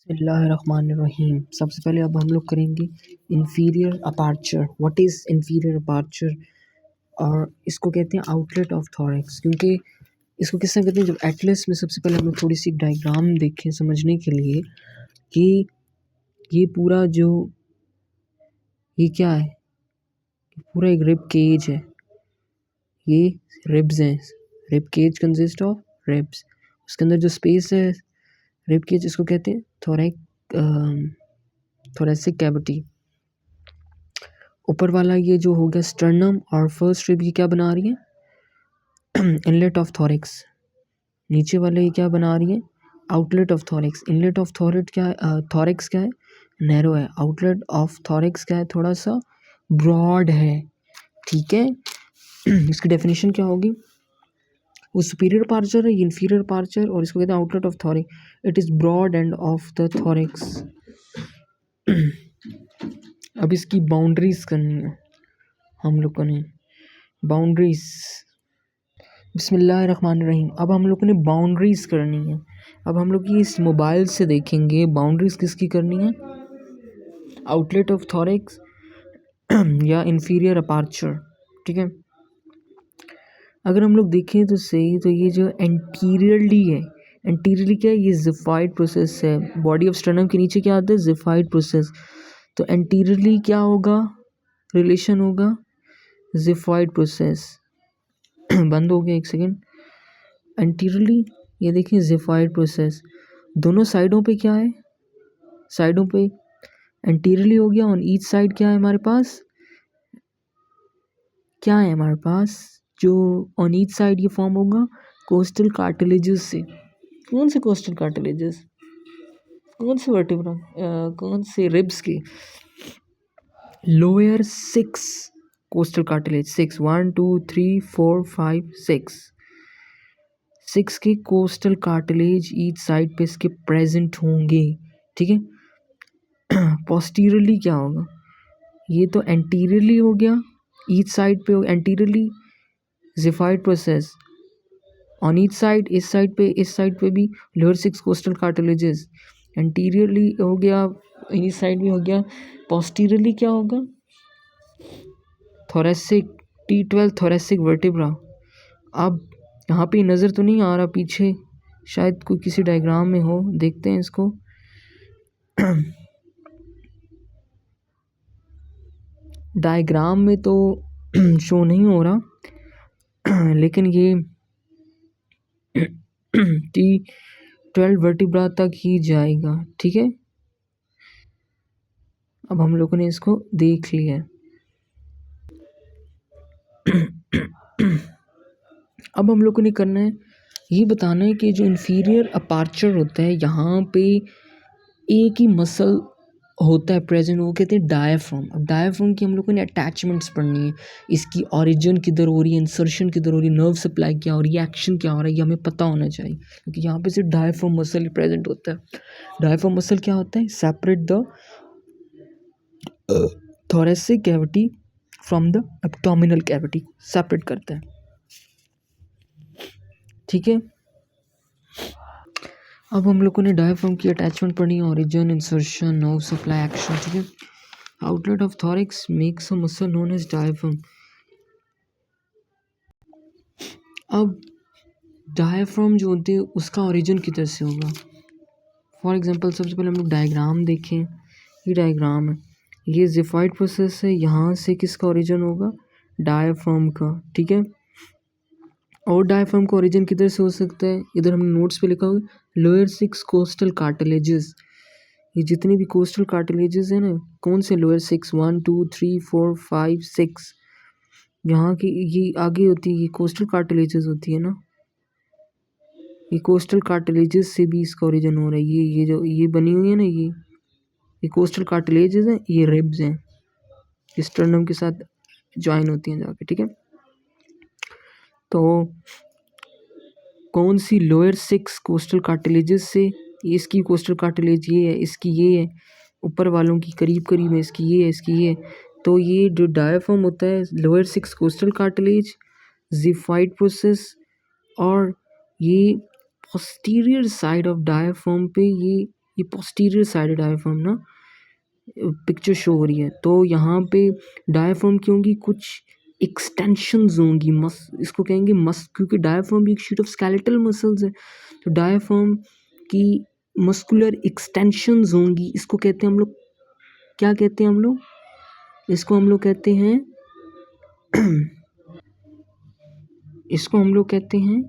बिस्मिल्लाहिर्रहमानिर्रहीम। सबसे पहले अब हम लोग करेंगे inferior aperture. What is inferior aperture? और इसको कहते हैं आउटलेट ऑफ थोरैक्स। क्योंकि इसको किस तरह कहते हैं, जब एटलस में सबसे पहले हम लोग थोड़ी सी डायग्राम देखें समझने के लिए कि ये पूरा जो ये क्या है, पूरा एक रिब केज है। ये रिब्स हैं। Rib cage consist of ribs. उसके अंदर जो स्पेस है रिब केज, इसको कहते हैं थोरैसिक कैविटी। ऊपर वाला ये जो हो गया स्टर्नम और फर्स्ट रिब, ये क्या बना रही है? Inlet of thorax. नीचे वाले ये क्या बना रही है? Outlet of thorax. Inlet of thorax क्या है? नैरो है। आउटलेट ऑफ थोरैक्स क्या है? थोड़ा सा ब्रॉड है। ठीक है। इसकी डेफिनेशन क्या होगी? वो सुपीरियर अपर्चर है, इन्फीरियर अपर्चर, और इसको कहते हैं outlet of thorax. It is broad end of the thorax. अब इसकी बाउंड्रीज करनी है हम लोग को ने। बाउंड्रीज, बिस्मिल्लाहिर्रहमानिर्रहीम। अब हम लोग ने बाउंड्रीज करनी है। अब हम लोग ये इस मोबाइल से देखेंगे बाउंड्रीज किसकी करनी है, आउटलेट ऑफ थोरैक्स या इंफीरियर अपर्चर। ठीक है। अगर हम लोग देखें तो सही, तो ये जो एंटीरियरली है, एंटीरियरली क्या है? ये जिफाइड प्रोसेस है। बॉडी ऑफ स्टर्नम के नीचे क्या आता है? जिफाइड प्रोसेस। तो एंटीरियरली क्या होगा? रिलेशन होगा जिफाइड प्रोसेस। बंद हो गया, एक सेकेंड। एंटीरियरली ये देखिए जिफाइड प्रोसेस। दोनों साइडों पे क्या है? साइडों पे एंटीरियरली हो गया। ऑन ईच साइड क्या है हमारे पास? क्या है हमारे पास जो ऑन ईच साइड ये फॉर्म होगा? कोस्टल कार्टिलेजेस से। कौन से कोस्टल कार्टिलेजेस? कौन से वर्टिब्रा? कौन से रिब्स के? Lower 6 costal cartilage. 6, 1 2 3 4 5 6 के कोस्टल कार्टिलेज ईच साइड पे इसके प्रेजेंट होंगे। ठीक है। पोस्टीरियरली क्या होगा? ये तो एंटीरियरली हो गया, ईच साइड पे anteriorly xiphoid process. On each side, इस साइड पे भी लोअर 6 कोस्टल कार्टिलेजेस। एंटीरियरली हो गया, इस साइड भी हो गया। पोस्टीरियरली क्या होगा? Thoracic, T12 thoracic vertebra. अब यहाँ पे नज़र तो नहीं आ रहा, पीछे शायद कोई किसी डायग्राम में हो, देखते हैं इसको। डायग्राम में तो शो नहीं हो रहा, लेकिन ये T12 वर्टिब्रा तक ही जाएगा। ठीक है। अब हम लोगों ने इसको देख लिया है। अब हम लोगों ने करना है, ये बताना है कि जो इन्फीरियर अपर्चर होता है, यहाँ पे एक ही मसल होता है प्रेजेंट, वो कहते हैं डायाफ्राम। अब डायाफ्राम की हम लोगों ने अटैचमेंट्स पढ़नी है। इसकी ओरिजिन किधर हो रही है, इंसर्शन किधर हो रही है, नर्व सप्लाई क्या हो रही है, एक्शन क्या हो रहा है, ये हमें पता होना चाहिए। क्योंकि यहाँ पे सिर्फ डायाफ्राम मसल ही प्रेजेंट होता है। डायाफ्राम मसल क्या होता है? Separate the thoracic cavity from the abdominal cavity, separate करता है। ठीक है। अब हम लोगों ने डायाफ्राम की अटैचमेंट पढ़नी है, origin, insertion, nerve supply, action. ठीक है। Outlet of thorax makes a muscle known as diaphragm. अब डायाफ्राम जो होती है उसका ओरिजिन किधर से होगा? फॉर एग्जांपल सबसे पहले हम लोग डायग्राम देखें। ये डायग्राम है, ये जिफाइड प्रोसेस है, यहाँ से किसका ओरिजिन होगा? डायाफ्राम का। ठीक है। और डायाफ्राम का ओरिजिन किधर से हो सकता है? इधर हमने नोट्स पे लिखा हुआ है लोअर 6 कोस्टल कार्टिलेजेस। ये जितनी भी कोस्टल कार्टिलेजेस है ना, कौन से लोअर 6? 1 2 3 4 5 6। यहाँ की ये आगे होती है, ये कोस्टल कार्टिलेजेस होती है ना। ये कोस्टल कार्टिलेजेस से भी इसका ओरिजिन हो रहा है। ये जो ये बनी हुई है ना, ये कोस्टल कार्टिलेजेस हैं, ये रिब्स हैं, स्टर्नम के साथ ज्वाइन होती हैं जाके। ठीक है। तो कौन सी लोअर 6 कोस्टल कार्टिलेजेस से? इसकी कोस्टल कार्टिलेज ये है, इसकी ये है, ऊपर वालों की करीब करीब है, इसकी ये है, इसकी ये है। तो ये जो डायाफ्राम होता है, लोअर 6 कोस्टल कार्टिलेज, जिफाइड प्रोसेस, और ये पोस्टीरियर साइड ऑफ डायाफ्राम पे ये ये पोस्टीरियर साइड डायफ्राम ना पिक्चर शो हो रही है। तो यहाँ पे डायफ्राम की होंगी कुछ एक्सटेंशंस होंगी, इसको कहेंगे क्योंकि डायफ्राम भी एक शीट ऑफ स्केलेटल मसल्स है, तो डायफ्राम की मस्कुलर एक्सटेंशंस होंगी। इसको कहते हैं हम लोग, क्या कहते हैं हम लोग, इसको हम लोग कहते हैं इसको हम लोग कहते हैं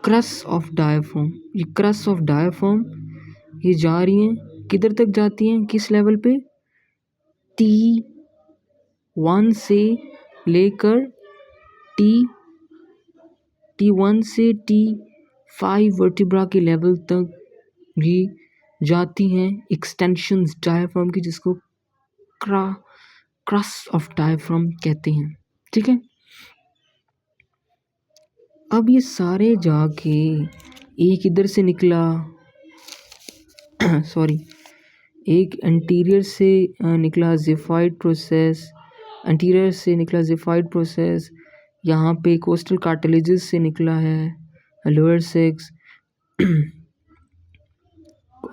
क्रस ऑफ डायफ्राम। ये क्रस ऑफ डायफ्राम ये जा रही हैं किधर तक जाती हैं, किस लेवल पे, T1 से लेकर T1 से T5 वर्टिब्रा के लेवल तक भी जाती हैं एक्सटेंशंस डायफ्राम की, जिसको क्रस ऑफ डायफ्राम कहते हैं। ठीक है, अब ये सारे जाके एक इधर से निकला सॉरी एक एंटीरियर से निकला ज़िफाइड प्रोसेस, एंटीरियर से निकला ज़िफाइड प्रोसेस, यहाँ पे कोस्टल कार्टिलेजेस से निकला है लोअर सेक्स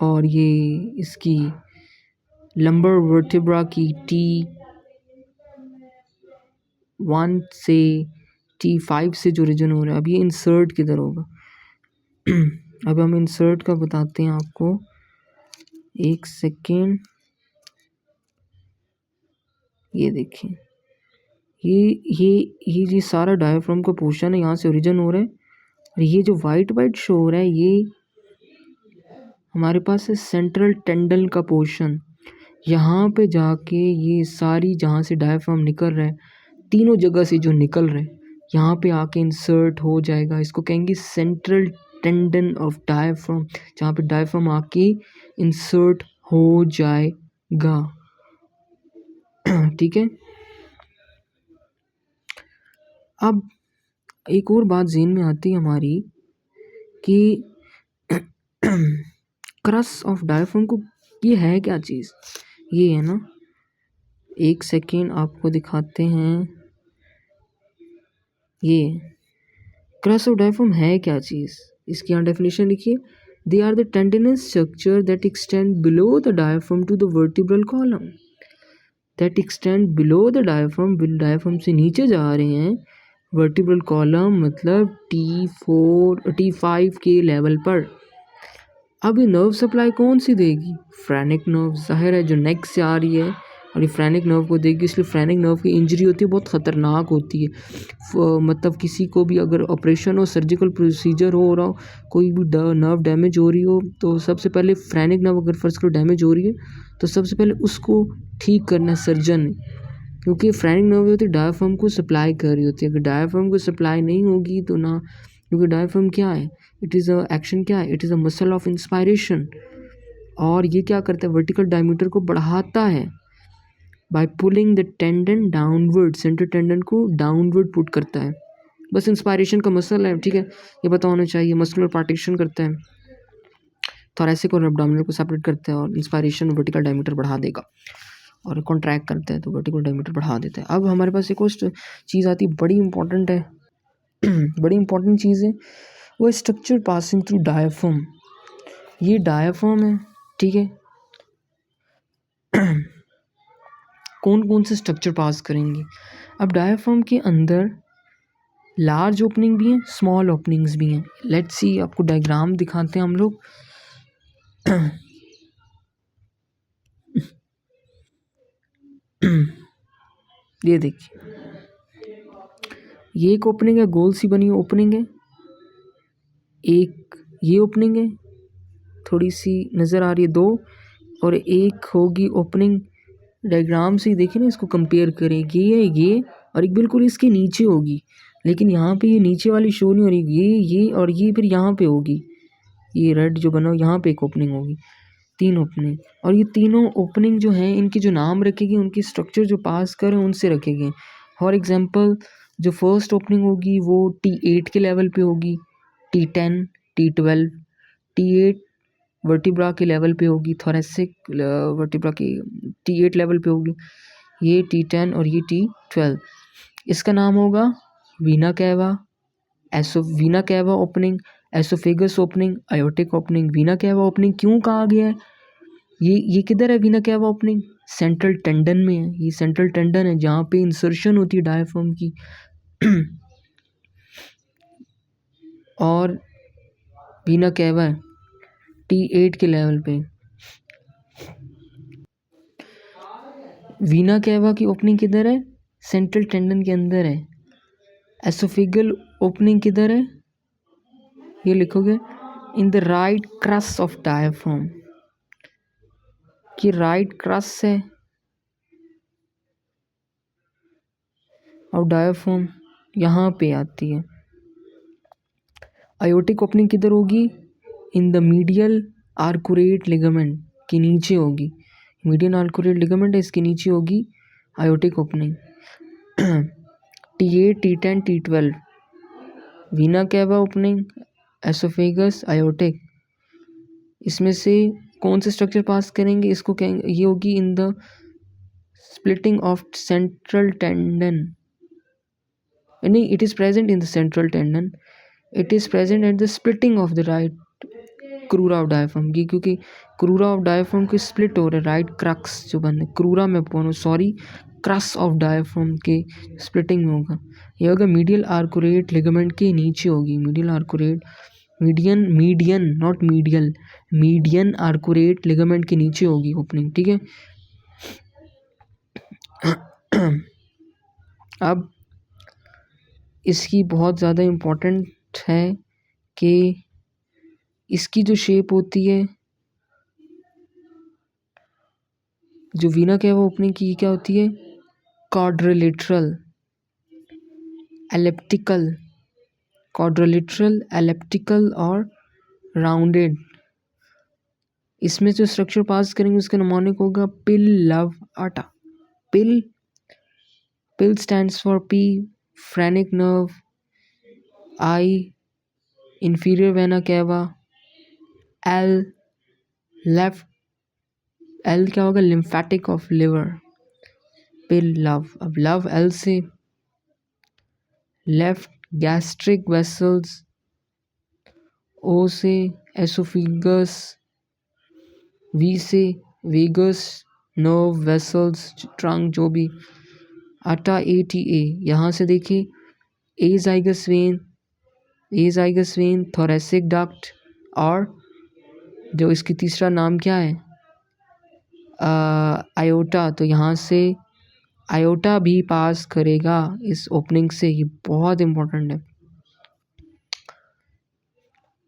और ये इसकी लंबर वर्टिब्रा की T1 से T5 से जो रीजन हो रहा है। अब ये इंसर्ट किधर होगा अब हम इंसर्ट का बताते हैं आपको, एक सेकेंड। ये देखिए, ये सारा डायफ्राम का पोर्शन है, यहाँ से ओरिजिन हो रहा है, और ये जो वाइट शो हो रहा है ये हमारे पास है सेंट्रल टेंडन का पोर्शन। यहाँ पे जाके ये सारी जहाँ से डायफ्राम निकल रहा है, तीनों जगह से जो निकल रहा है यहाँ पे आके इंसर्ट हो जाएगा। इसको कहेंगे सेंट्रल टेंडन ऑफ डायफ्राम, जहाँ पे डायफ्राम आके इंसर्ट हो जाएगा। ठीक है, अब एक और बात ज़हन में आती है हमारी कि क्रस ऑफ डायफ्राम को ये है क्या चीज़, ये है ना, एक सेकेंड आपको दिखाते हैं। ये क्रस ऑफ डायफ्राम है क्या चीज़, इसकी यहाँ डेफिनेशन लिखिए। They are the tendinous structure that extend below the diaphragm to the vertebral column, that extend below the diaphragm, diaphragm से नीचे जा रहे हैं वर्टिब्रल कॉलम, मतलब T5 के लेवल पर। अब ये नर्व सप्लाई कौन सी देगी, फ्रेनिक नर्व, जाहिर है जो नेक से आ रही है और ये फ्रेनिक नर्व को देगी, इसलिए फ्रेनिक नर्व की इंजरी होती है बहुत ख़तरनाक होती है। मतलब किसी को भी अगर ऑपरेशन हो, सर्जिकल प्रोसीजर हो रहा हो, कोई भी नर्व डैमेज हो रही हो, तो सबसे पहले फ्रेनिक नर्व अगर फर्स्ट को डैमेज हो रही है तो सबसे पहले उसको ठीक करना है सर्जन ने, क्योंकि फ्रेनिक नर्व होती है डायफ्राम को सप्लाई कर रही होती है। अगर डायफ्राम को सप्लाई नहीं होगी तो ना, क्योंकि डायफ्राम क्या है, इट इज़ अ एक्शन, क्या है, it is a muscle of inspiration, और ये क्या करता है, वर्टिकल डायमीटर को बढ़ाता है by pulling the tendon downward, centre tendon को डाउनवर्ड पुट करता है, बस इंस्पायरेशन का मसल है। ठीक है, ये पता होना चाहिए। मस्कुलर पार्टीशन करता है, थोरैसिक और एब्डोमिनल को सेपरेट करता है, और इंस्पायरेशन वर्टिकल डायमीटर बढ़ा देगा, और कॉन्ट्रैक्ट करता है तो वर्टिकल डायमीटर बढ़ा देता है। अब हमारे पास एक और चीज़ आती है, बड़ी इंपॉर्टेंट है बड़ी इंपॉर्टेंट चीज़ है, वो स्ट्रक्चर पासिंग थ्रू डायफ्राम। ये डायफ्राम है, ठीक है कौन कौन से स्ट्रक्चर पास करेंगे। अब डायफ्राम के अंदर लार्ज ओपनिंग भी हैं, स्मॉल ओपनिंग्स भी हैं। लेट्स सी, आपको डायग्राम दिखाते हैं हम लोग ये देखिए, ये एक ओपनिंग है, गोल सी बनी ओपनिंग है, एक ये ओपनिंग है थोड़ी सी नज़र आ रही है, दो, और एक होगी ओपनिंग, डायग्राम से ही देखिए ना, इसको कंपेयर करें, ये है ये, और एक बिल्कुल इसके नीचे होगी, लेकिन यहाँ पे ये नीचे वाली शो नहीं हो रही, ये और ये फिर यहाँ पे होगी, ये रेड जो बना हो यहाँ पे एक ओपनिंग होगी, तीन ओपनिंग, और ये तीनों ओपनिंग जो हैं इनकी जो नाम रखेगी, उनकी स्ट्रक्चर जो पास करें उनसे रखेंगे। फॉर एग्जांपल, जो फर्स्ट ओपनिंग होगी वो T8 के लेवल पे होगी, T10, T12, T8 वर्टिब्रा के लेवल पे होगी, थोरैसिक वर्टिब्रा की T8 लेवल पे होगी, ये T10 और ये T12। इसका नाम होगा Veena cava, Veena cava opening, oesophagus opening, aortic opening, Veena cava opening क्यों कहा गया है? ये किधर है Veena cava opening? Central tendon में है। ये सेंट्रल टेंडन है जहाँ पे इंसर्शन होती है डायफ्राम की और वीना कैवा है T8 के लेवल पे। वीना कैवा की ओपनिंग किधर है? सेंट्रल टेंडन के अंदर है। एसोफेगल ओपनिंग किधर है? ये लिखोगे in the right cross of diaphragm, कि राइट क्रस है और डायफ्राम यहाँ पे आती है। आयोटिक ओपनिंग किधर होगी? In the medial arcuate ligament के नीचे होगी। मीडियल आर्कुरेट लिगामेंट है, इसके नीचे होगी aortic opening. T8, T10, T12 Veena cava opening, oesophagus, aortic, इसमें से कौन से स्ट्रक्चर पास करेंगे? इसको कहेंगे, ये होगी in the splitting of central tendon. नहीं, it is present in the central tendon, it is present at the splitting of the right crura of diaphragm की, क्योंकि क्रूरा ऑफ डायफ्राम की स्प्लिट हो रहा है, राइट क्रक्स जो बन क्रूरा में बोलो सॉरी क्रस ऑफ डायफ्राम के स्प्लिटिंग में होगा। ये होगा मीडियल आर्कुरेट लिगामेंट के नीचे होगी। Medial arcuate median not medial, median arcuate ligament के नीचे होगी ओपनिंग, ठीक है। अब इसकी बहुत ज़्यादा इम्पोर्टेंट है कि इसकी जो शेप होती है, जो वीना कैवा ओपनिंग की क्या होती है? क्वाड्रिलेटरल एलिप्टिकल, क्वाड्रिलेटरल एलिप्टिकल और राउंडेड। इसमें जो स्ट्रक्चर पास करेंगे उसका निमोनिक होगा PIL love ATA. PIL stands for P phrenic nerve, I inferior vena cava, L left, L क्या होगा? Lymphatic of liver, PIL love. अब लव एल से लेफ्ट गैस्ट्रिक वेसल्स, ओ से एसोफिगस, वी से vagus nerve vessels trunk जो भी, ATA ATA। यहाँ से देखिए azygos vein, thoracic duct, और जो इसकी तीसरा नाम क्या है? आयोटा। तो यहाँ से आयोटा भी पास करेगा इस ओपनिंग से, ये बहुत इम्पोर्टेंट है।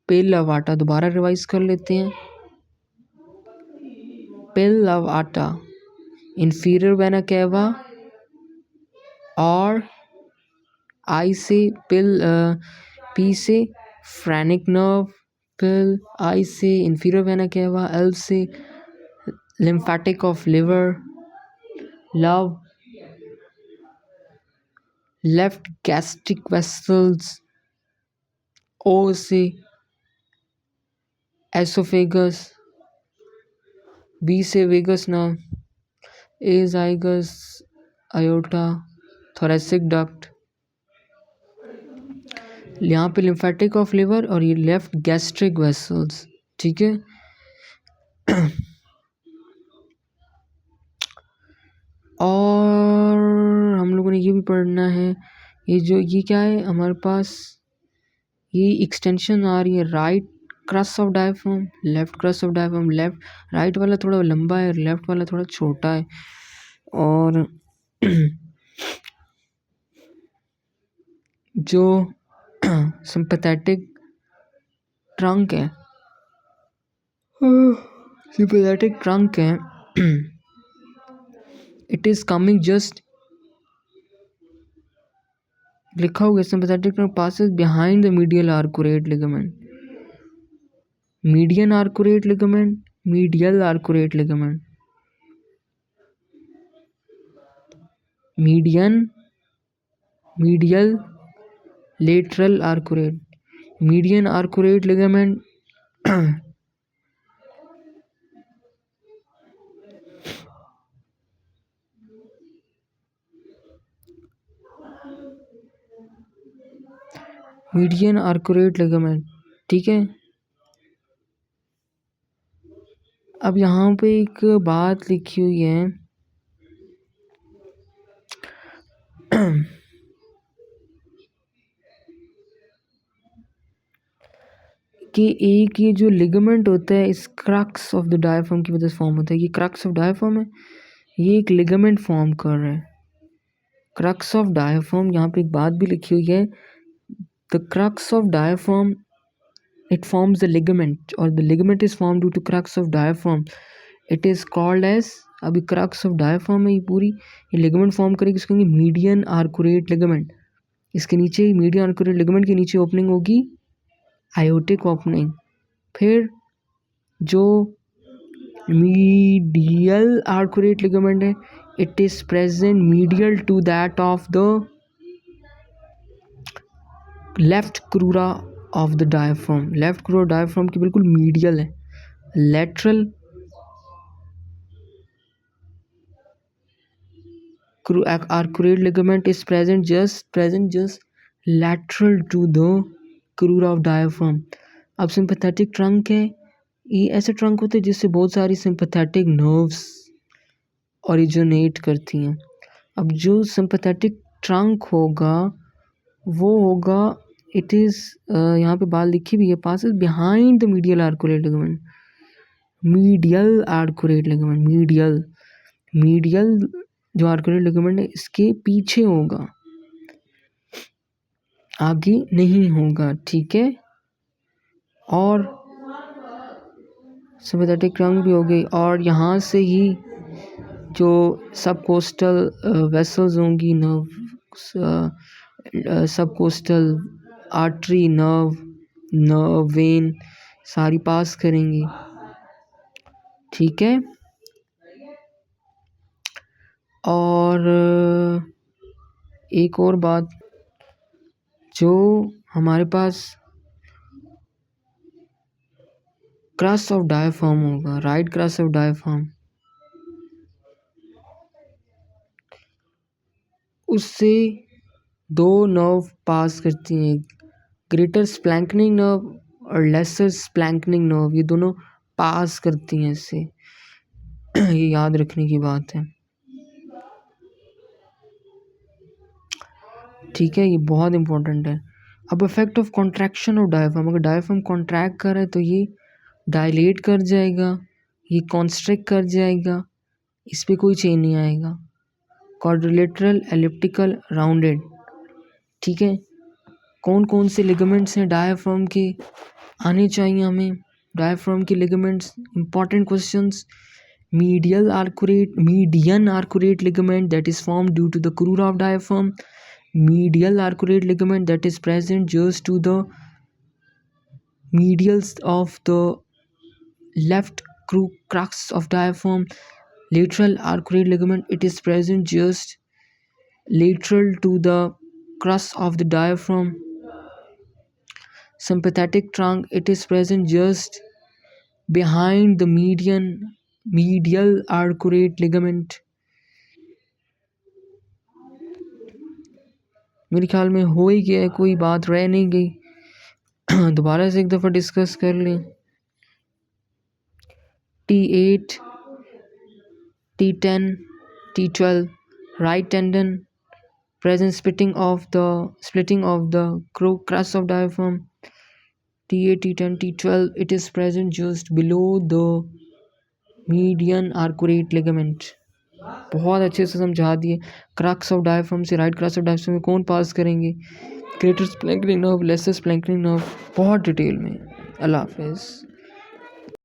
पिल लव आटा दोबारा रिवाइज कर लेते हैं। पिल लव आटा, इंफीरियर वेना कैवा, और आई से पी से फ्रेनिक नर्व, पिल आई से इंफीरियर वेना कैवा, एल से lymphatic of liver, love left gastric vessels, O से एसोफेगस, बी से vagus nerve, azygos aorta thoracic duct, यहाँ पे लिम्फेटिक ऑफ लिवर और ये लेफ्ट गैस्ट्रिक वेसल्स, ठीक है। और हम लोगों ने ये भी पढ़ना है, ये क्या है हमारे पास? ये एक्सटेंशन आ रही है right cross of diaphragm, left cross of diaphragm. Left right वाला थोड़ा लंबा है, लेफ्ट वाला थोड़ा छोटा है। और जो सिंपैथेटिक ट्रंक है, सिंपैथेटिक ट्रंक है, इट इज कमिंग जस्ट, लिखा हुआ sympathetic trunk passes behind the medial arcuate ligament, median arcuate ligament, medial arcuate ligament, medial lateral arcuate, median arcuate ligament, median arcuate ligament, ठीक है। अब यहाँ पे एक बात लिखी हुई है कि एक ये जो लिगामेंट होता है इस क्रक्स ऑफ द डायफ्राम की वजह से फॉर्म होता है। ये क्रक्स ऑफ डायफ्राम है, ये एक लिगामेंट फॉर्म कर रहा है। क्रक्स ऑफ डायफ्राम, यहाँ पे एक बात भी लिखी हुई है, the crux of diaphragm it forms a ligament or the ligament is formed due to crux of diaphragm. It is called as, अभी crux of diaphragm है ये पूरी, ये ligament form करेगी, इसको कहेंगे median arcuate ligament। इसके नीचे median arcuate ligament के नीचे ओपनिंग होगी aortic ओपनिंग। फिर जो medial arcuate ligament है, it is present medial to that of the left crura of the diaphragm. Left crura diaphragm की बिल्कुल मीडियल है। Lateral arcuate ligament is present just lateral to the crura of diaphragm. अब sympathetic trunk है, ये ऐसे trunk होते हैं जिससे बहुत सारी सिंपैथेटिक नर्व्स ओरिजिनेट करती हैं। अब जो सिंपैथेटिक ट्रंक होगा वो होगा, इट इज़ यहाँ पे बात लिखी भी है, passes behind the medial arcuate ligament. Medial arcuate ligament, medial जो आर्कुलेट लिगामेंट है इसके पीछे होगा, आगे नहीं होगा, ठीक है। और सिंपैथेटिक ट्रंक भी हो गई, और यहाँ से ही जो सब कोस्टल वेसल्स होंगी, नर्व सब कोस्टल आर्टरी, नर्व वेन सारी पास करेंगी, ठीक है। और एक और बात, जो हमारे पास क्रस ऑफ डायफ्राम होगा, राइट क्रस ऑफ डायफ्राम, उससे दो नर्व पास करती हैं, ग्रेटर स्प्लैंकनिंग नर्व और लेसर स्प्लैंकनिंग नर्व, ये दोनों पास करती हैं इससे। ये याद रखने की बात है, ठीक है, ये बहुत इंपॉर्टेंट है। अब effect of contraction of diaphragm, अगर डायफ्राम कॉन्ट्रैक्ट कर रहा है तो ये डायलेट कर जाएगा, ये कॉन्स्ट्रिक्ट कर जाएगा, इस पर कोई चेंज नहीं आएगा। क्वाड्रिलेटरल, एलिप्टिकल, राउंडेड, ठीक है। कौन कौन से लिगामेंट्स हैं डायफ्राम के, आने चाहिए हमें डायफ्राम के ligaments, important questions. median arcuate ligament that is formed due to the crura of diaphragm, medial arcuate ligament that is present just to the medials of the left crux of diaphragm, lateral arcuate ligament, it is present just lateral to the crux of the diaphragm, sympathetic trunk, it is present just behind the medial arcuate ligament। मेरे ख्याल में हो ही गया है, कोई बात रह नहीं गई। दोबारा से एक दफ़ा डिस्कस कर लें। T8, T10, T12, right tendon, present splitting of the crus of diaphragm, T8, T10, T12, it is present just below the median arcuate ligament। बहुत अच्छे से समझा दिए। क्रक्स ऑफ डायफ्राम से राइट क्रक्स ऑफ डायफ्राम में कौन पास करेंगे, greater स्प्लैंकनिंग nerve, laser स्प्लैंकनिंग nerve, बहुत डिटेल में। अल्लाह हाफिज़।